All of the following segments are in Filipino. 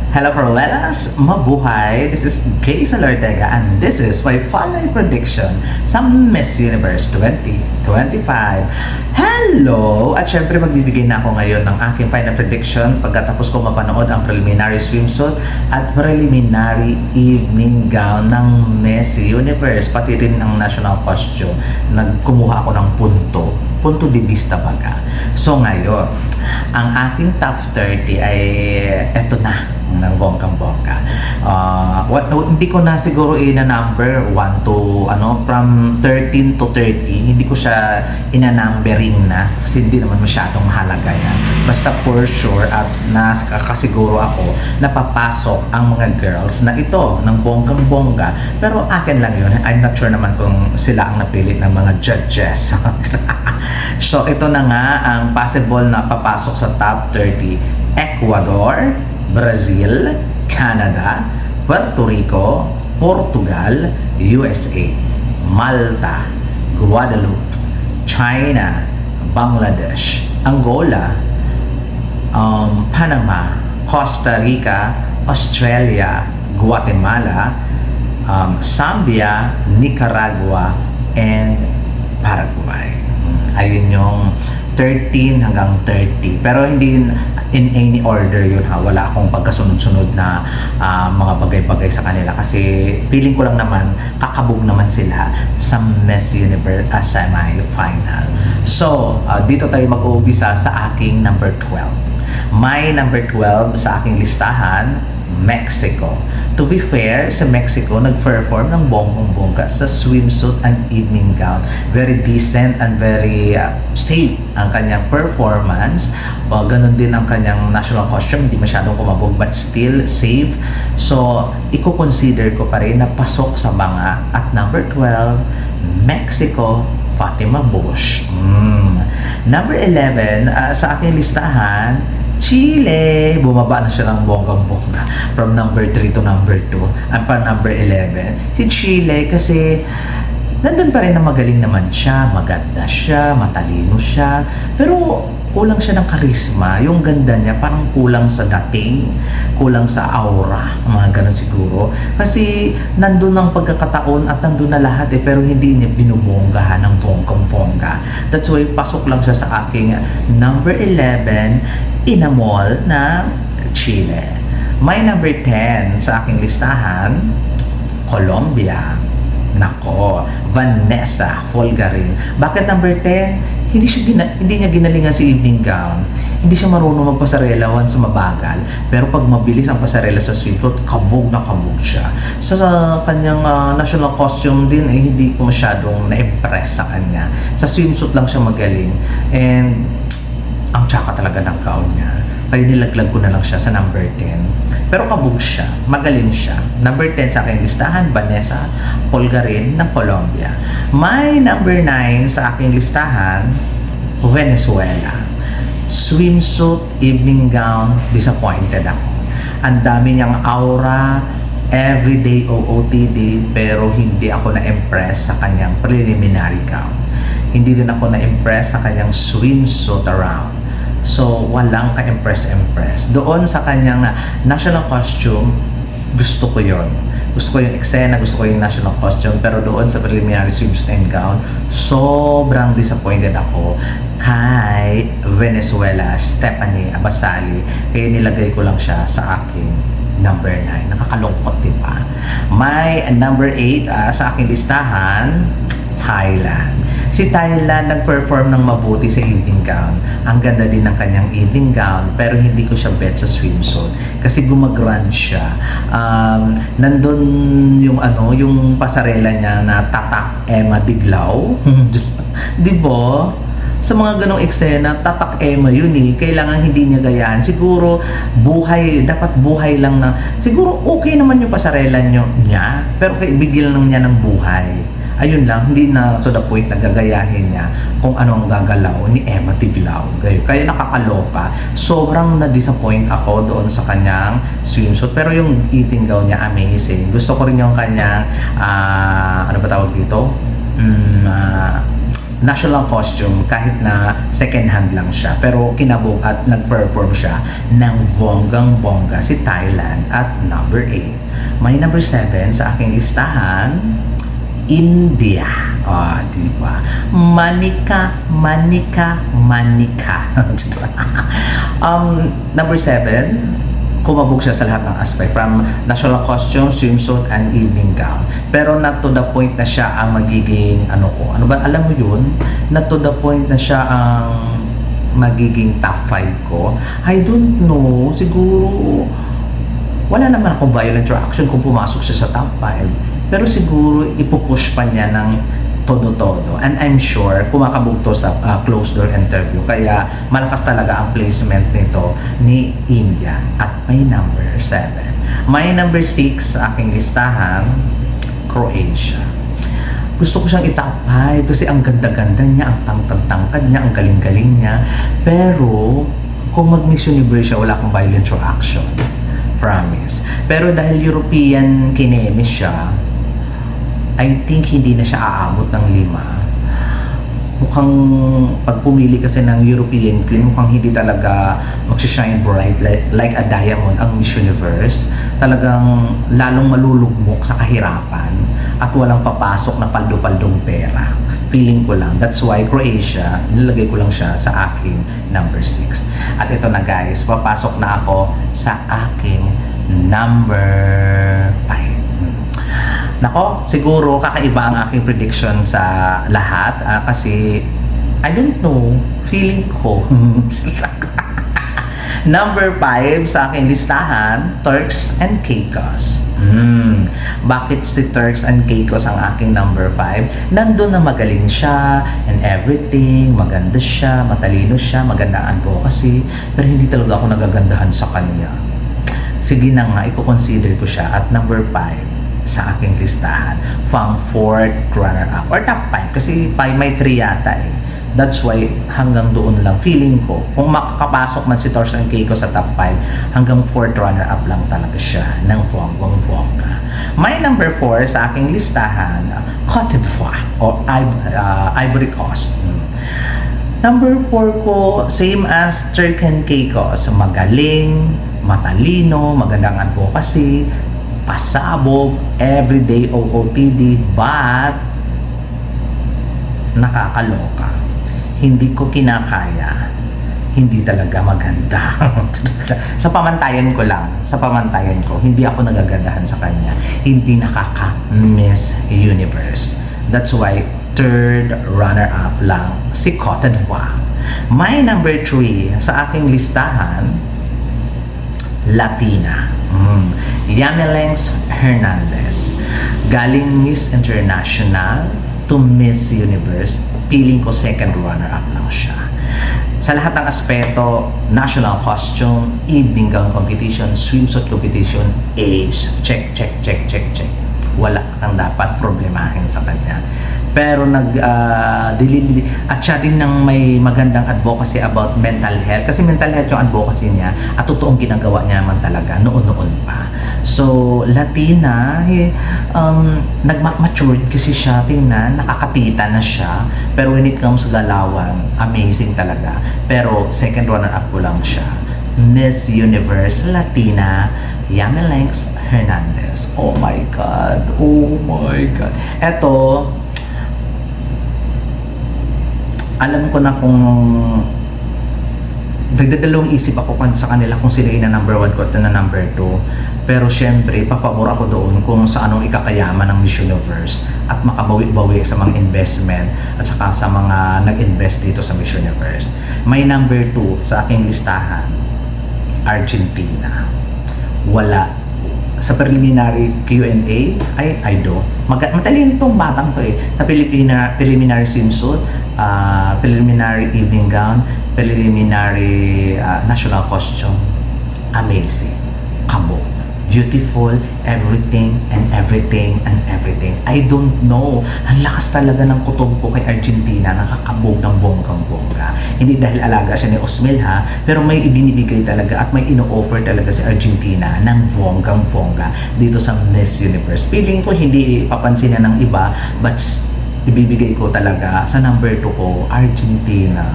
Hello Corlelas! Mabuhay! This is Jason Ortega and this is my Falay Prediction sa Miss Universe 2025. Hello! At syempre magbibigay na ako ngayon ng aking final prediction pagkatapos ko mapanood ang preliminary swimsuit at preliminary evening gown ng Miss Universe, pati rin ang national costume. Nagkumuha ako ng punto de vista baga. So ngayon, ang aking top 30 ay eto na ng bonggang-bongga. Hindi ko na siguro ina-number 1 to from 13 to 30. Hindi ko siya ina-numbering na kasi hindi naman masyadong mahalaga yan. Basta for sure at nakakasiguro ako na papasok ang mga girls na ito ng bonggang-bongga. Pero akin lang yun. I'm not sure naman kung sila ang napili ng mga judges. So ito na nga ang possible na papasok sa top 30. Ecuador, Brazil, Canada, Puerto Rico, Portugal, USA, Malta, Guadeloupe, China, Bangladesh, Angola, Panama, Costa Rica, Australia, Guatemala, Zambia, Nicaragua, and Paraguay. Ayun yung 13 hanggang 30. Pero hindi in any order yun ha. Wala akong pagkasunod-sunod na mga bagay-bagay sa kanila kasi feeling ko lang naman kakabog naman sila sa Miss Universe semi-final. So, dito tayo mag-uumpisa sa aking number 12. My number 12 sa aking listahan, Mexico. To be fair, sa Mexico, nag-perform ng bonggang-bongga sa swimsuit and evening gown. Very decent and very safe ang kanyang performance. Ganon din ang kanyang national costume. Hindi masyadong kumabog but still safe. So, i-consider ko pa rin na pasok sa mga at number 12, Mexico, Fatima Bush. Number 11, sa aking listahan, Chile. Bumaba na siya ng bonggang-bongga from number 3 to number 2 at pa number 11. Si Chile kasi nandun pa rin na magaling naman siya, maganda siya, matalino siya, pero kulang siya ng karisma. Yung ganda niya parang kulang sa dating, kulang sa aura, mga ganun siguro. Kasi nandun ang pagkakataon at nandun na lahat pero hindi niya binubonggahan ng bonggang-bongga. That's why pasok lang siya sa aking number 11, Inamol na Chile. My number 10 sa aking listahan, Colombia. Nako, Vanessa Folgarin. Bakit number 10? Hindi niya ginalingan si evening gown. Hindi siya marunong magpasarela once mabagal. Pero pag mabilis ang pasarela sa swimsuit, kabog na kabog siya. Sa kanyang national costume din, hindi ko masyadong na-impress sa kanya. Sa swimsuit lang siya magaling. And ang tsaka talaga ng gown niya. Kaya nilaglag ko na lang siya sa number 10. Pero kabog siya. Magaling siya. Number 10 sa aking listahan, Vanessa Folgarin ng Colombia. My number 9 sa aking listahan, Venezuela. Swimsuit, evening gown, disappointed ako. Ang dami niyang aura, everyday OOTD, pero hindi ako na-impress sa kanyang preliminary gown. Hindi din ako na-impress sa kanyang swimsuit around. So, walang ka-impress. Doon sa kanyang national costume, gusto ko yon. Gusto ko yung eksena, gusto ko yung national costume, pero doon sa preliminary swimsuit and gown, sobrang disappointed ako kay Venezuela, Stephanie Abasali. Kaya nilagay ko lang siya sa aking number 9. Nakakalungkot, diba? My number 8 sa aking listahan, Thailand. Si Thailand nag-perform ng mabuti sa evening gown. Ang ganda din ng kanyang evening gown, pero hindi ko siya bet sa swimsuit kasi gumag-run siya. Nandun yung yung pasarela niya na tatak Emma Diglaw. Di ba? Sa mga ganong eksena, tatak Emma yun eh. Kailangan hindi niya gayaan. Siguro, dapat buhay lang na, siguro okay naman yung pasarela niya, pero bigyan lang niya ng buhay. Ayun lang, hindi na to the point na gagayahin niya kung ano ang gagalaw ni Emma Tiglao. Kaya nakakaloka. Sobrang na-disappoint ako doon sa kanyang swimsuit. Pero yung evening gown niya, amazing. Gusto ko rin yung kanyang, ano ba tawag dito? national costume kahit na second hand lang siya, pero kinabog at nag-perform siya ng bonggang-bongga si Thailand at number 8. May number 7 sa aking listahan, India. Di ba? Manika. Number 7, kumabog siya sa lahat ng aspect, from national costume, swimsuit, and evening gown. Pero not to the point na siya ang magiging ano ba, alam mo yun? Not to the point na siya ang magiging top 5 ko. I don't know, siguro wala naman akong violent reaction kung pumasok siya sa top 5. Pero siguro ipupush pa niya ng todo-todo. And I'm sure kumakabog to sa closed door interview. Kaya malakas talaga ang placement nito ni India. At may number 7. May number 6 sa aking listahan, Croatia. Gusto ko siyang i-top 5 kasi ang ganda-ganda niya, ang tangkad-tangkad niya, ang galing-galing niya. Pero kung mag-Miss Universe siya, wala akong violent reaction. Promise. Pero dahil European kinemis siya, I think hindi na siya aabot ng 5. Mukhang pag pumili kasi ng European Queen, mukhang hindi talaga magsishine bright like a diamond ang Miss Universe. Talagang lalong malulugmok sa kahirapan at walang papasok na paldo-paldong pera. Feeling ko lang. That's why Croatia, nilagay ko lang siya sa aking number 6. At ito na guys, papasok na ako sa aking number 5. Nako, siguro kakaiba ang aking prediction sa lahat kasi I don't know, feeling ko number 5 sa aking listahan, Turks and Caicos. Bakit si Turks and Caicos ang aking number 5? Nandun na magaling siya and everything, maganda siya, matalino siya, maganda ang advocacy, pero hindi talaga ako nagagandahan sa kanya. Sige na nga, i-consider ko siya at number 5 sa aking listahan, from 4th runner-up or top 5 kasi may 3 yata eh. That's why hanggang doon lang feeling ko, kung makakapasok man si Turks and Caicos sa top 5, hanggang 4th runner-up lang talaga siya ng bonggang-bongga. My number 4 sa aking listahan, Cote d'Ivoire or Ivory Coast. Number 4 ko, same as Turks and Caicos, magaling, matalino, magandang advocacy, pasabog, everyday OOTD, but nakakaloka. Hindi ko kinakaya. Hindi talaga maganda. Sa pamantayan ko lang, hindi ako nagagandahan sa kanya. Hindi nakaka-Miss Universe. That's why 3rd runner-up lang si Cote d'Ivoire. My number 3 sa aking listahan, Latina. Yamilex Hernandez. Galing Miss International to Miss Universe, feeling ko 2nd runner-up lang siya. Sa lahat ng aspeto, national costume, evening gown competition, swimsuit competition, ace. Check. Wala kang dapat problemahin sa kanya. Pero at siya din ng may magandang advocacy about mental health kasi mental health yung advocacy niya at totoong ginagawa niya naman talaga noon pa. So Latina, nag-matured kasi siya, tingnan, nakakatita na siya, pero when it comes sa galawan, amazing talaga. Pero 2nd runner-up ko lang siya, Miss Universe Latina, Yamilex Hernandez. Oh my God. Eto, alam ko na kung nagdadalawang isip ako sa kanila kung sila na number 1 ko at na number 2. Pero syempre, papabor ako doon kung sa anong ikakayaman ng Miss Universe at makabawi-bawi sa mga investment at saka sa mga nag-invest dito sa Miss Universe. May number 2 sa aking listahan, Argentina. Wala. Sa preliminary Q&A, I do. Matalino tong batang to eh. Sa preliminary swimsuit, preliminary evening gown, preliminary national costume. Amazing. Kabog. Beautiful, everything. I don't know. Ang lakas talaga ng kutob ko kay Argentina, nakakabog ng bonggang-bongga. Hindi dahil alaga siya ni Osmel ha, pero may ibinibigay talaga at may ino-offer talaga si Argentina ng bonggang-bongga dito sa Miss Universe. Feeling ko hindi papansin na ng iba, but ibibigay ko talaga sa number 2 ko, Argentina.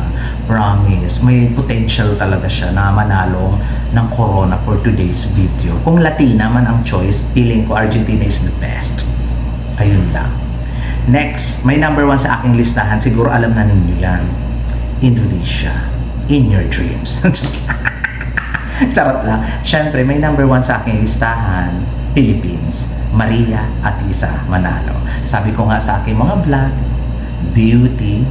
Promise, may potential talaga siya na manalo ng corona for today's video. Kung Latina man ang choice, feeling ko Argentina is the best. Ayun lang. Next, may number 1 sa aking listahan, siguro alam na ninyo yan. Indonesia, in your dreams. Charot lang. Siyempre, may number 1 sa aking listahan, Philippines, Maria Atisa Manalo. Sabi ko nga sa aking mga vlog, beauty,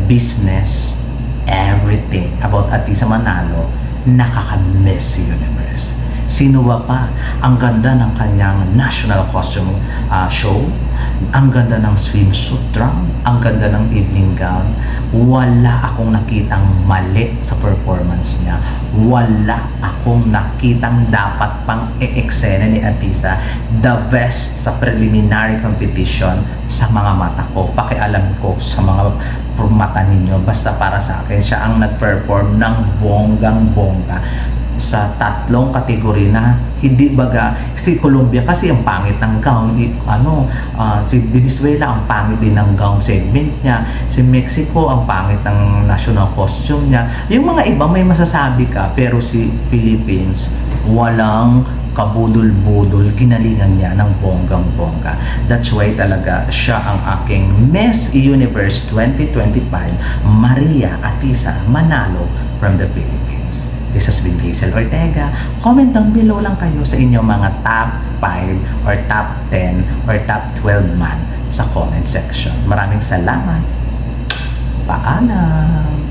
business, everything about Atisa Manalo, nakaka-Miss Universe. Sino ba pa? Ang ganda ng kanyang national costume show, ang ganda ng swimsuit drum, ang ganda ng evening gown. Wala akong nakitang mali sa performance niya. Wala akong nakitang dapat pang e-eksena ni Atisa. The best sa preliminary competition sa mga mata ko. Pakialam ko sa mga mata ninyo. Basta para sa akin, siya ang nag-perform ng bonggang-bongga sa 3 kategory na hindi baga si Colombia kasi ang pangit ng gown, si Venezuela ang pangit din ng gown segment niya, si Mexico ang pangit ng national costume niya, yung mga iba may masasabi ka, pero si Philippines walang kabudol-budol, ginalingan niya ng bonggang-bongga. That's why talaga siya ang aking Miss Universe 2025 Maria Atisa Manalo from the Philippines. This has been Hazel Ortega. Comment down below lang kayo sa inyong mga top 5 or top 10 or top 12 man sa comment section. Maraming salamat. Paalam!